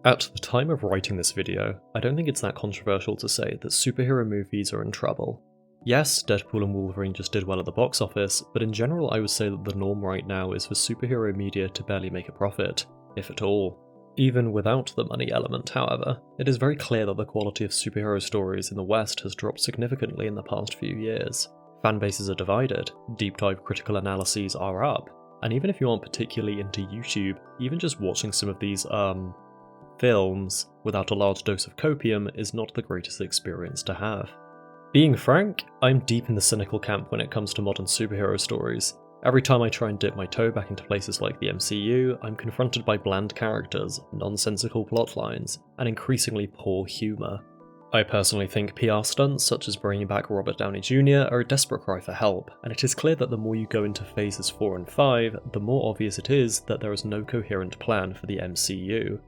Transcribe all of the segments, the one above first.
At the time of writing this video, I don't think it's that controversial to say that superhero movies are in trouble. Yes, Deadpool and Wolverine just did well at the box office, but in general I would say that the norm right now is for superhero media to barely make a profit, if at all. Even without the money element, however, it is very clear that the quality of superhero stories in the West has dropped significantly in the past few years. Fan bases are divided, deep dive critical analyses are up, and even if you aren't particularly into YouTube, even just watching some of these, films without a large dose of copium is not the greatest experience to have. Being frank, I'm deep in the cynical camp when it comes to modern superhero stories. Every time I try and dip my toe back into places like the MCU, I'm confronted by bland characters, nonsensical plotlines, and increasingly poor humour. I personally think PR stunts such as bringing back Robert Downey Jr. are a desperate cry for help, and it is clear that the more you go into phases 4 and 5, the more obvious it is that there is no coherent plan for the MCU.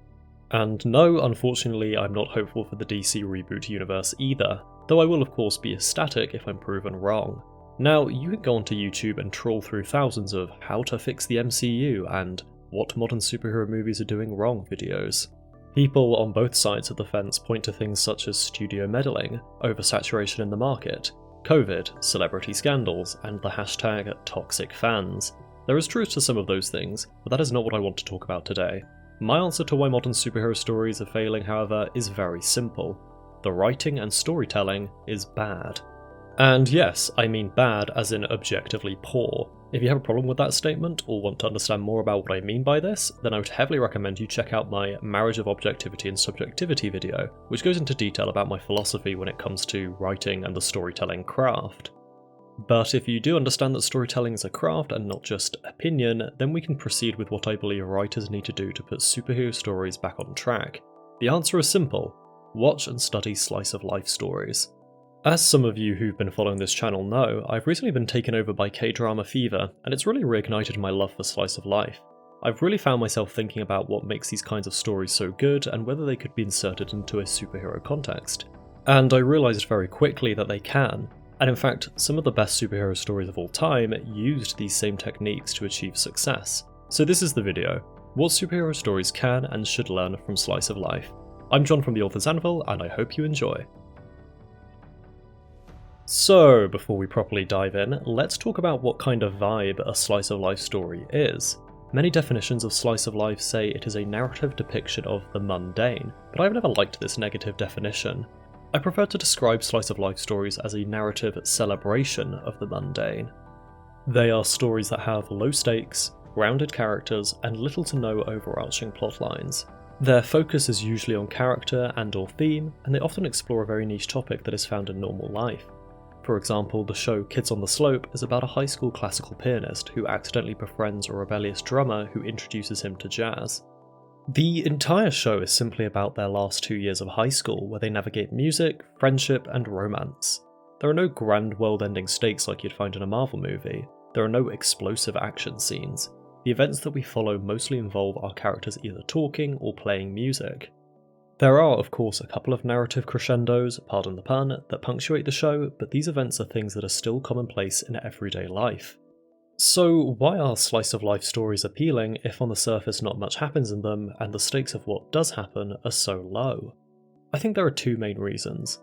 And no, unfortunately, I'm not hopeful for the DC reboot universe either, though I will of course be ecstatic if I'm proven wrong. Now, you can go onto YouTube and troll through thousands of how to fix the MCU and what modern superhero movies are doing wrong videos. People on both sides of the fence point to things such as studio meddling, oversaturation in the market, COVID, celebrity scandals, and the hashtag toxic fans. There is truth to some of those things, but that is not what I want to talk about today. My answer to why modern superhero stories are failing, however, is very simple. The writing and storytelling is bad. And yes, I mean bad as in objectively poor. If you have a problem with that statement, or want to understand more about what I mean by this, then I would heavily recommend you check out my Marriage of Objectivity and Subjectivity video, which goes into detail about my philosophy when it comes to writing and the storytelling craft. But if you do understand that storytelling is a craft and not just opinion, then we can proceed with what I believe writers need to do to put superhero stories back on track. The answer is simple: watch and study slice of life stories. As some of you who've been following this channel know, I've recently been taken over by K-drama fever, and it's really reignited my love for slice of life. I've really found myself thinking about what makes these kinds of stories so good and whether they could be inserted into a superhero context. And I realised very quickly that they can. And in fact, some of the best superhero stories of all time used these same techniques to achieve success. So this is the video: what superhero stories can and should learn from slice of life. I'm John from The Author's Anvil, and I hope you enjoy. So, before we properly dive in, let's talk about what kind of vibe a slice of life story is. Many definitions of slice of life say it is a narrative depiction of the mundane, but I've never liked this negative definition. I prefer to describe slice of life stories as a narrative celebration of the mundane. They are stories that have low stakes, grounded characters, and little to no overarching plotlines. Their focus is usually on character and/or theme, and they often explore a very niche topic that is found in normal life. For example, the show Kids on the Slope is about a high school classical pianist who accidentally befriends a rebellious drummer who introduces him to jazz. The entire show is simply about their last 2 years of high school, where they navigate music, friendship, and romance. There are no grand world-ending stakes like you'd find in a Marvel movie. There are no explosive action scenes. The events that we follow mostly involve our characters either talking or playing music. There are, of course, a couple of narrative crescendos, pardon the pun, that punctuate the show, but these events are things that are still commonplace in everyday life. So why are slice of life stories appealing if on the surface not much happens in them and the stakes of what does happen are so low? I think there are two main reasons.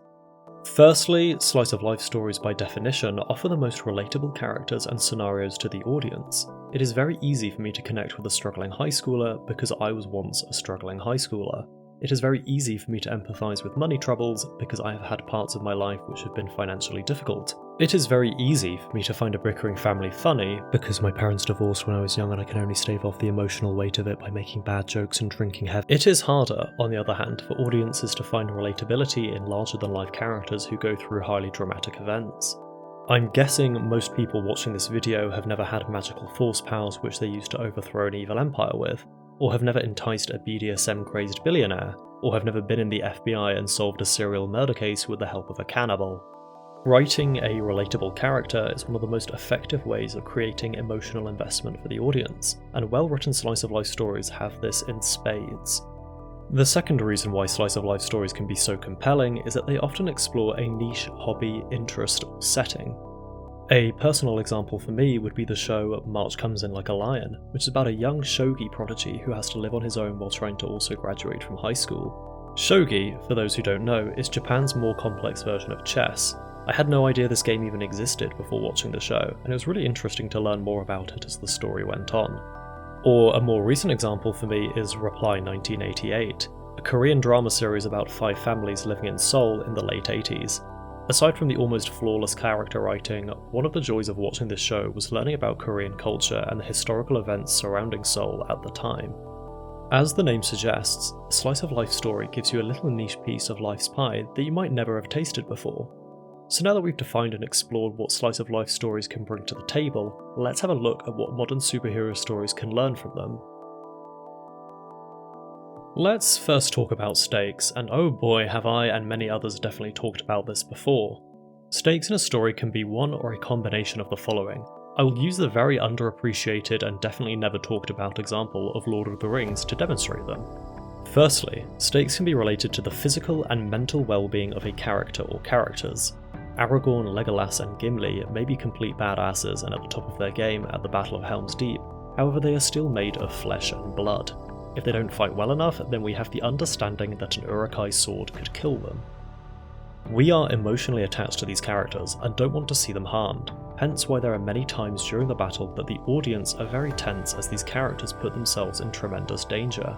Firstly, slice of life stories by definition offer the most relatable characters and scenarios to the audience. It is very easy for me to connect with a struggling high schooler because I was once a struggling high schooler. It is very easy for me to empathise with money troubles because I have had parts of my life which have been financially difficult. It is very easy for me to find a bickering family funny because my parents divorced when I was young and I can only stave off the emotional weight of it by making bad jokes and drinking heavily. It is harder, on the other hand, for audiences to find relatability in larger-than-life characters who go through highly dramatic events. I'm guessing most people watching this video have never had magical force powers which they used to overthrow an evil empire with, or have never enticed a BDSM-crazed billionaire, or have never been in the FBI and solved a serial murder case with the help of a cannibal. Writing a relatable character is one of the most effective ways of creating emotional investment for the audience, and well-written slice-of-life stories have this in spades. The second reason why slice-of-life stories can be so compelling is that they often explore a niche hobby, interest, or setting. A personal example for me would be the show March Comes In Like a Lion, which is about a young shogi prodigy who has to live on his own while trying to also graduate from high school. Shogi, for those who don't know, is Japan's more complex version of chess. I had no idea this game even existed before watching the show, and it was really interesting to learn more about it as the story went on. Or a more recent example for me is Reply 1988, a Korean drama series about 5 families living in Seoul in the late 80s. Aside from the almost flawless character writing, one of the joys of watching this show was learning about Korean culture and the historical events surrounding Seoul at the time. As the name suggests, a slice of life story gives you a little niche piece of life's pie that you might never have tasted before. So now that we've defined and explored what slice of life stories can bring to the table, let's have a look at what modern superhero stories can learn from them. Let's first talk about stakes, and oh boy have I and many others definitely talked about this before. Stakes in a story can be one or a combination of the following. I will use the very underappreciated and definitely never talked about example of Lord of the Rings to demonstrate them. Firstly, stakes can be related to the physical and mental well-being of a character or characters. Aragorn, Legolas and Gimli may be complete badasses and at the top of their game at the Battle of Helm's Deep, however they are still made of flesh and blood. If they don't fight well enough, then we have the understanding that an Uruk-hai sword could kill them. We are emotionally attached to these characters and don't want to see them harmed, hence why there are many times during the battle that the audience are very tense as these characters put themselves in tremendous danger.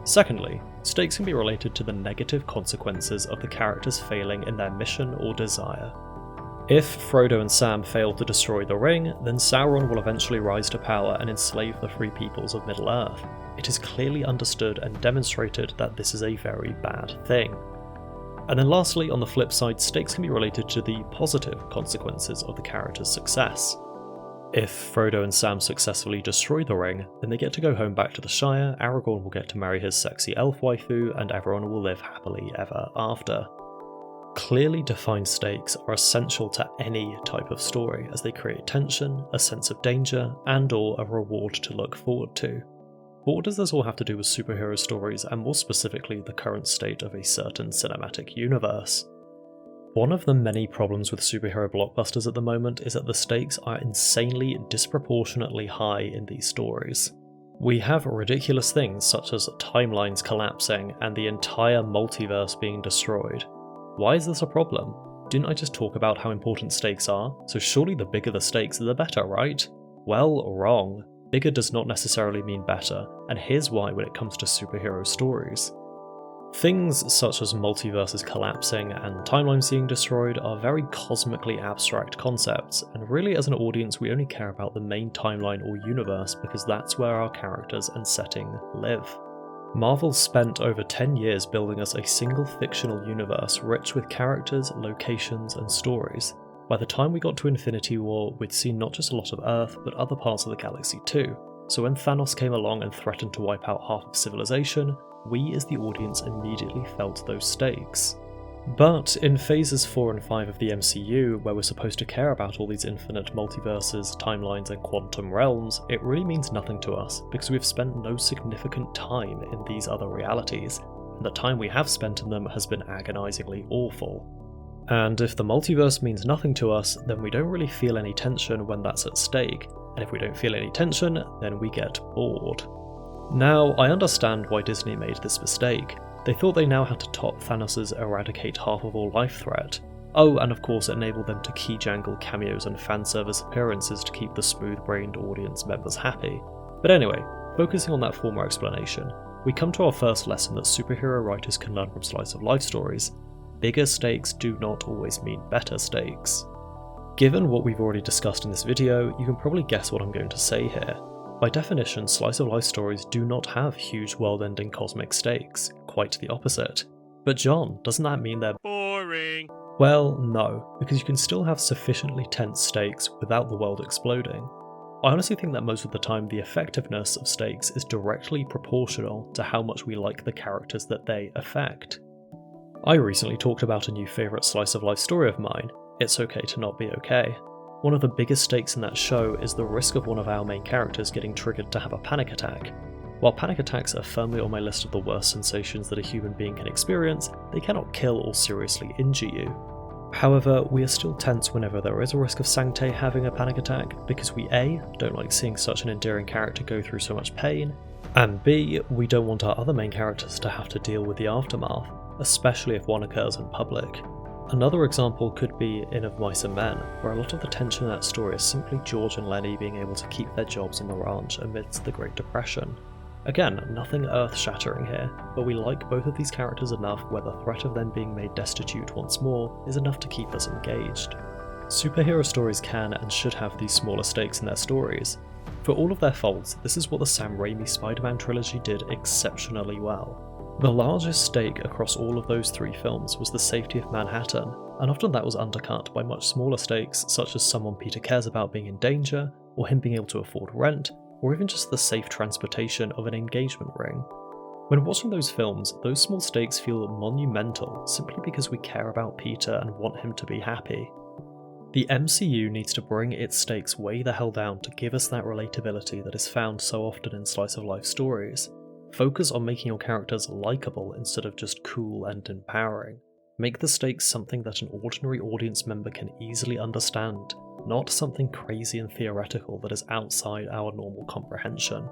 Secondly, stakes can be related to the negative consequences of the characters failing in their mission or desire. If Frodo and Sam fail to destroy the ring, then Sauron will eventually rise to power and enslave the free peoples of Middle-earth. It is clearly understood and demonstrated that this is a very bad thing. And then lastly, on the flip side, stakes can be related to the positive consequences of the character's success. If Frodo and Sam successfully destroy the ring, then they get to go home back to the Shire, Aragorn will get to marry his sexy elf waifu, and everyone will live happily ever after. Clearly defined stakes are essential to any type of story as they create tension, a sense of danger, and/or a reward to look forward to. But what does this all have to do with superhero stories and more specifically the current state of a certain cinematic universe? One of the many problems with superhero blockbusters at the moment is that the stakes are insanely disproportionately high in these stories. We have ridiculous things such as timelines collapsing and the entire multiverse being destroyed. Why is this a problem? Didn't I just talk about how important stakes are? So surely the bigger the stakes, the better, right? Well, wrong. Bigger does not necessarily mean better, and here's why when it comes to superhero stories. Things such as multiverses collapsing and timelines being destroyed are very cosmically abstract concepts, and really as an audience we only care about the main timeline or universe because that's where our characters and setting live. Marvel spent over 10 years building us a single fictional universe rich with characters, locations, and stories. By the time we got to Infinity War, we'd seen not just a lot of Earth, but other parts of the galaxy too. So when Thanos came along and threatened to wipe out half of civilization, we as the audience immediately felt those stakes. But in phases 4 and 5 of the MCU, where we're supposed to care about all these infinite multiverses, timelines, and quantum realms, it really means nothing to us because we've spent no significant time in these other realities, and the time we have spent in them has been agonizingly awful. And if the multiverse means nothing to us, then we don't really feel any tension when that's at stake, and if we don't feel any tension, then we get bored. Now, I understand why Disney made this mistake. They thought they now had to top Thanos' eradicate half of all life threat. Oh, and of course enable them to key-jangle cameos and fan service appearances to keep the smooth-brained audience members happy. But anyway, focusing on that former explanation, we come to our first lesson that superhero writers can learn from slice of life stories. Bigger stakes do not always mean better stakes. Given what we've already discussed in this video, you can probably guess what I'm going to say here. By definition, slice of life stories do not have huge world-ending cosmic stakes, quite the opposite. But John, doesn't that mean they're boring? Well, no, because you can still have sufficiently tense stakes without the world exploding. I honestly think that most of the time the effectiveness of stakes is directly proportional to how much we like the characters that they affect. I recently talked about a new favourite slice of life story of mine, It's Okay to Not Be Okay. One of the biggest stakes in that show is the risk of one of our main characters getting triggered to have a panic attack. While panic attacks are firmly on my list of the worst sensations that a human being can experience, they cannot kill or seriously injure you. However, we are still tense whenever there is a risk of Sangtae having a panic attack, because we A, don't like seeing such an endearing character go through so much pain, and B, we don't want our other main characters to have to deal with the aftermath, especially if one occurs in public. Another example could be in Of Mice and Men, where a lot of the tension in that story is simply George and Lenny being able to keep their jobs on the ranch amidst the Great Depression. Again, nothing earth-shattering here, but we like both of these characters enough where the threat of them being made destitute once more is enough to keep us engaged. Superhero stories can and should have these smaller stakes in their stories. For all of their faults, this is what the Sam Raimi Spider-Man trilogy did exceptionally well. The largest stake across all of those three films was the safety of Manhattan, and often that was undercut by much smaller stakes such as someone Peter cares about being in danger, or him being able to afford rent, or even just the safe transportation of an engagement ring. When watching those films, those small stakes feel monumental simply because we care about Peter and want him to be happy. The MCU needs to bring its stakes way the hell down to give us that relatability that is found so often in slice of life stories. Focus on making your characters likeable instead of just cool and empowering. Make the stakes something that an ordinary audience member can easily understand, not something crazy and theoretical that is outside our normal comprehension.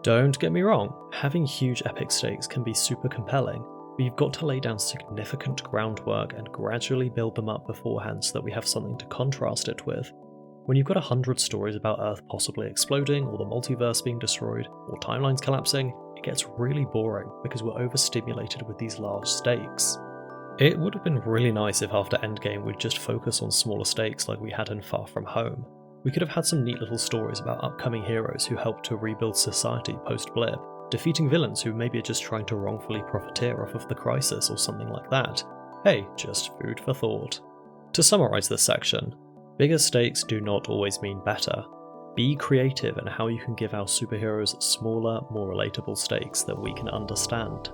Don't get me wrong, having huge epic stakes can be super compelling, but you've got to lay down significant groundwork and gradually build them up beforehand so that we have something to contrast it with. When you've got 100 stories about Earth possibly exploding, or the multiverse being destroyed, or timelines collapsing, it gets really boring because we're overstimulated with these large stakes. It would have been really nice if after Endgame we'd just focus on smaller stakes like we had in Far From Home. We could have had some neat little stories about upcoming heroes who helped to rebuild society post-blip, defeating villains who maybe are just trying to wrongfully profiteer off of the crisis or something like that. Hey, just food for thought. To summarise this section, bigger stakes do not always mean better. Be creative in how you can give our superheroes smaller, more relatable stakes that we can understand.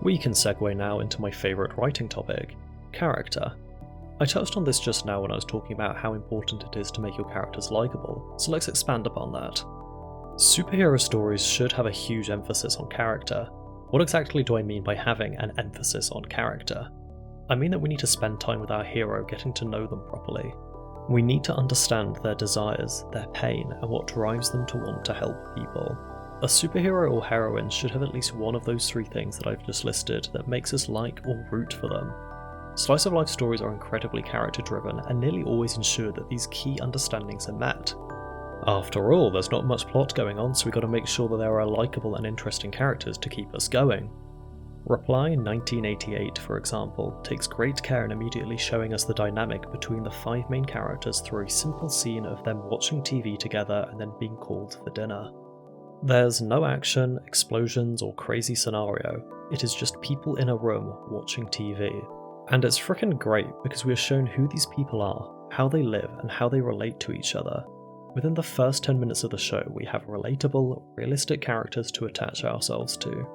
We can segue now into my favourite writing topic, character. I touched on this just now when I was talking about how important it is to make your characters likeable, so let's expand upon that. Superhero stories should have a huge emphasis on character. What exactly do I mean by having an emphasis on character? I mean that we need to spend time with our hero getting to know them properly. We need to understand their desires, their pain, and what drives them to want to help people. A superhero or heroine should have at least one of those three things that I've just listed that makes us like or root for them. Slice of life stories are incredibly character driven and nearly always ensure that these key understandings are met. After all, there's not much plot going on, so we gotta make sure that there are likeable and interesting characters to keep us going. Reply 1988, for example, takes great care in immediately showing us the dynamic between the five main characters through a simple scene of them watching TV together and then being called for dinner. There's no action, explosions, or crazy scenario, it is just people in a room watching TV. And it's frickin' great because we are shown who these people are, how they live, and how they relate to each other. Within the first 10 minutes of the show, we have relatable, realistic characters to attach ourselves to.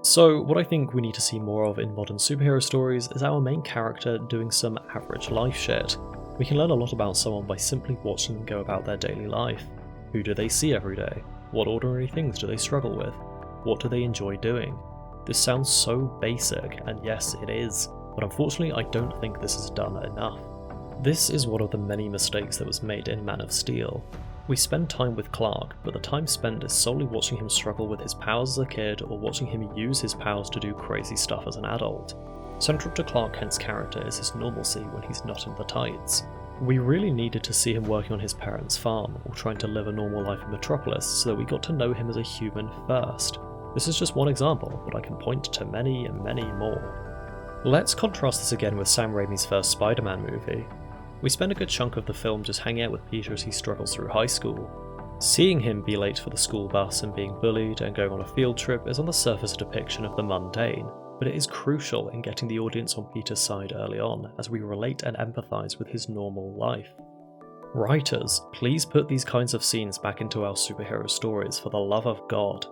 So, what I think we need to see more of in modern superhero stories is our main character doing some average life shit. We can learn a lot about someone by simply watching them go about their daily life. Who do they see every day? What ordinary things do they struggle with? What do they enjoy doing? This sounds so basic, and yes, it is, but unfortunately I don't think this is done enough. This is one of the many mistakes that was made in Man of Steel. We spend time with Clark, but the time spent is solely watching him struggle with his powers as a kid or watching him use his powers to do crazy stuff as an adult. Central to Clark Kent's character is his normalcy when he's not in the tights. We really needed to see him working on his parents' farm or trying to live a normal life in Metropolis so that we got to know him as a human first. This is just one example, but I can point to many and many more. Let's contrast this again with Sam Raimi's first Spider-Man movie. We spend a good chunk of the film just hanging out with Peter as he struggles through high school. Seeing him be late for the school bus and being bullied and going on a field trip is on the surface a depiction of the mundane, but it is crucial in getting the audience on Peter's side early on as we relate and empathise with his normal life. Writers, please put these kinds of scenes back into our superhero stories for the love of God.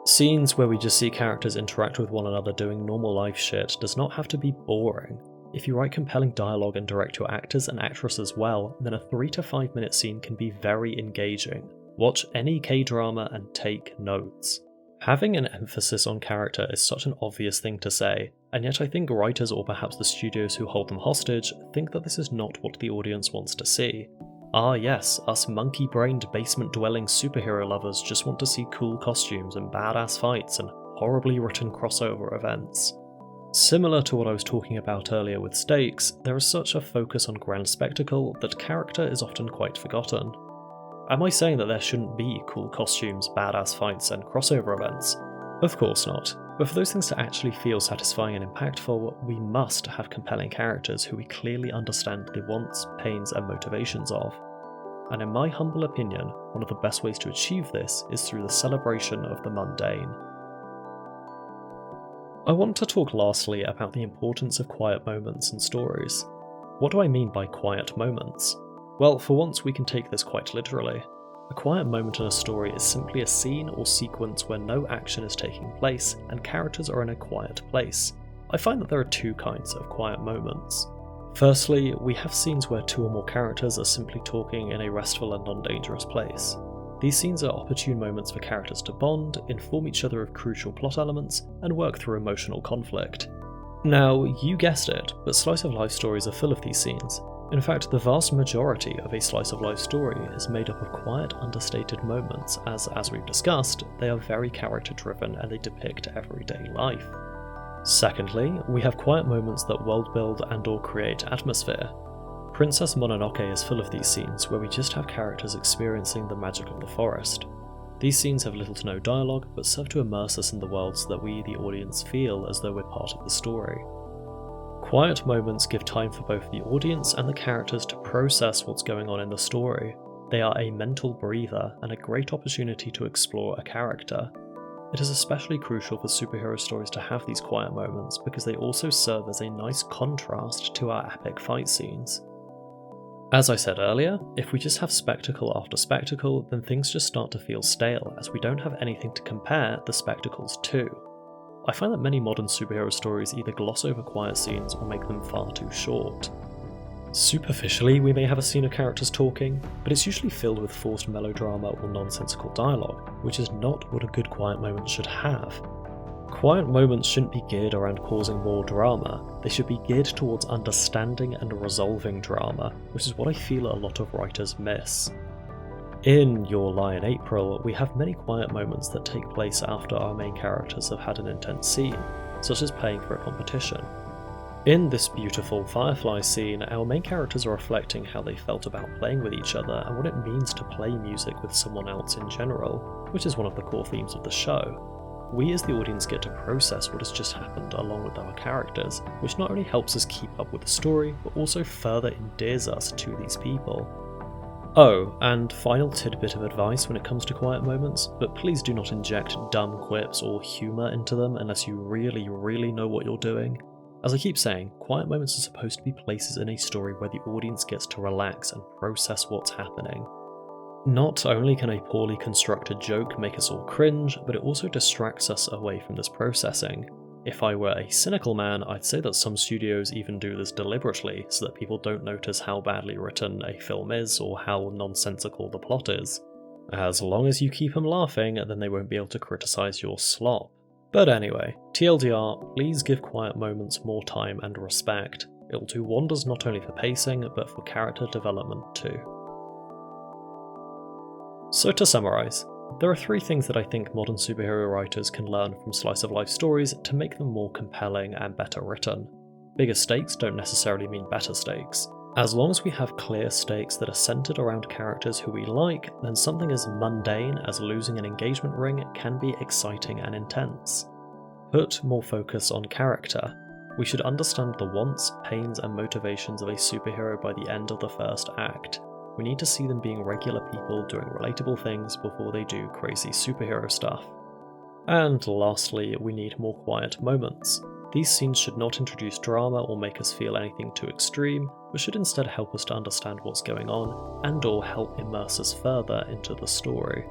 Scenes where we just see characters interact with one another doing normal life shit does not have to be boring. If you write compelling dialogue and direct your actors and actresses well, then a 3 to 5 minute scene can be very engaging. Watch any K-drama and take notes. Having an emphasis on character is such an obvious thing to say, and yet I think writers or perhaps the studios who hold them hostage think that this is not what the audience wants to see. Ah yes, us monkey-brained basement-dwelling superhero lovers just want to see cool costumes and badass fights and horribly written crossover events. Similar to what I was talking about earlier with stakes, there is such a focus on grand spectacle that character is often quite forgotten. Am I saying that there shouldn't be cool costumes, badass fights, and crossover events? Of course not, but for those things to actually feel satisfying and impactful, we must have compelling characters who we clearly understand the wants, pains, and motivations of. And in my humble opinion, one of the best ways to achieve this is through the celebration of the mundane. I want to talk lastly about the importance of quiet moments in stories. What do I mean by quiet moments? Well, for once we can take this quite literally. A quiet moment in a story is simply a scene or sequence where no action is taking place and characters are in a quiet place. I find that there are two kinds of quiet moments. Firstly, we have scenes where two or more characters are simply talking in a restful and non-dangerous place. These scenes are opportune moments for characters to bond, inform each other of crucial plot elements, and work through emotional conflict. Now, you guessed it, but slice of life stories are full of these scenes. In fact, the vast majority of a slice of life story is made up of quiet, understated moments, as we've discussed, they are very character driven and they depict everyday life. Secondly, we have quiet moments that world build and or create atmosphere. Princess Mononoke is full of these scenes where we just have characters experiencing the magic of the forest. These scenes have little to no dialogue, but serve to immerse us in the world so that we, the audience, feel as though we're part of the story. Quiet moments give time for both the audience and the characters to process what's going on in the story. They are a mental breather and a great opportunity to explore a character. It is especially crucial for superhero stories to have these quiet moments because they also serve as a nice contrast to our epic fight scenes. As I said earlier, if we just have spectacle after spectacle, then things just start to feel stale as we don't have anything to compare the spectacles to. I find that many modern superhero stories either gloss over quiet scenes or make them far too short. Superficially, we may have a scene of characters talking, but it's usually filled with forced melodrama or nonsensical dialogue, which is not what a good quiet moment should have. Quiet moments shouldn't be geared around causing more drama, they should be geared towards understanding and resolving drama, which is what I feel a lot of writers miss. In Your Lie in April, we have many quiet moments that take place after our main characters have had an intense scene, such as paying for a competition. In this beautiful Firefly scene, our main characters are reflecting how they felt about playing with each other and what it means to play music with someone else in general, which is one of the core themes of the show. We as the audience get to process what has just happened along with our characters, which not only helps us keep up with the story, but also further endears us to these people. Oh, and final tidbit of advice when it comes to quiet moments, but please do not inject dumb quips or humour into them unless you really know what you're doing. As I keep saying, quiet moments are supposed to be places in a story where the audience gets to relax and process what's happening. Not only can a poorly constructed joke make us all cringe, but it also distracts us away from this processing. If I were a cynical man, I'd say that some studios even do this deliberately so that people don't notice how badly written a film is or how nonsensical the plot is. As long as you keep them laughing, then they won't be able to criticise your slop. But anyway, TLDR, please give quiet moments more time and respect. It will do wonders not only for pacing, but for character development too. So to summarise, there are three things that I think modern superhero writers can learn from slice of life stories to make them more compelling and better written. Bigger stakes don't necessarily mean better stakes. As long as we have clear stakes that are centered around characters who we like, then something as mundane as losing an engagement ring can be exciting and intense. Put more focus on character. We should understand the wants, pains, and motivations of a superhero by the end of the first act. We need to see them being regular people doing relatable things before they do crazy superhero stuff. And lastly, we need more quiet moments. These scenes should not introduce drama or make us feel anything too extreme, but should instead help us to understand what's going on and or help immerse us further into the story.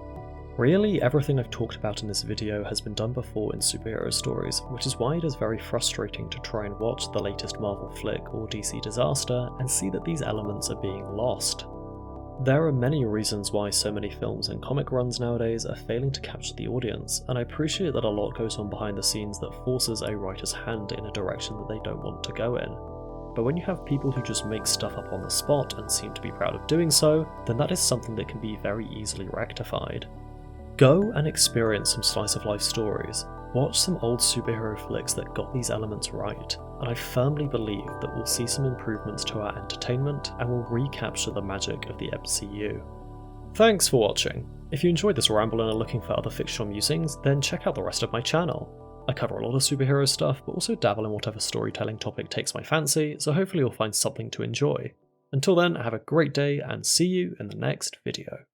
Really, everything I've talked about in this video has been done before in superhero stories, which is why it is very frustrating to try and watch the latest Marvel flick or DC disaster and see that these elements are being lost. There are many reasons why so many films and comic runs nowadays are failing to capture the audience, and I appreciate that a lot goes on behind the scenes that forces a writer's hand in a direction that they don't want to go in. But when you have people who just make stuff up on the spot and seem to be proud of doing so, then that is something that can be very easily rectified. Go and experience some slice of life stories. Watch some old superhero flicks that got these elements right, and I firmly believe that we'll see some improvements to our entertainment and will recapture the magic of the MCU. Thanks for watching. If you enjoyed this ramble and are looking for other fictional musings, then check out the rest of my channel. I cover a lot of superhero stuff, but also dabble in whatever storytelling topic takes my fancy, so hopefully you'll find something to enjoy. Until then, have a great day and see you in the next video.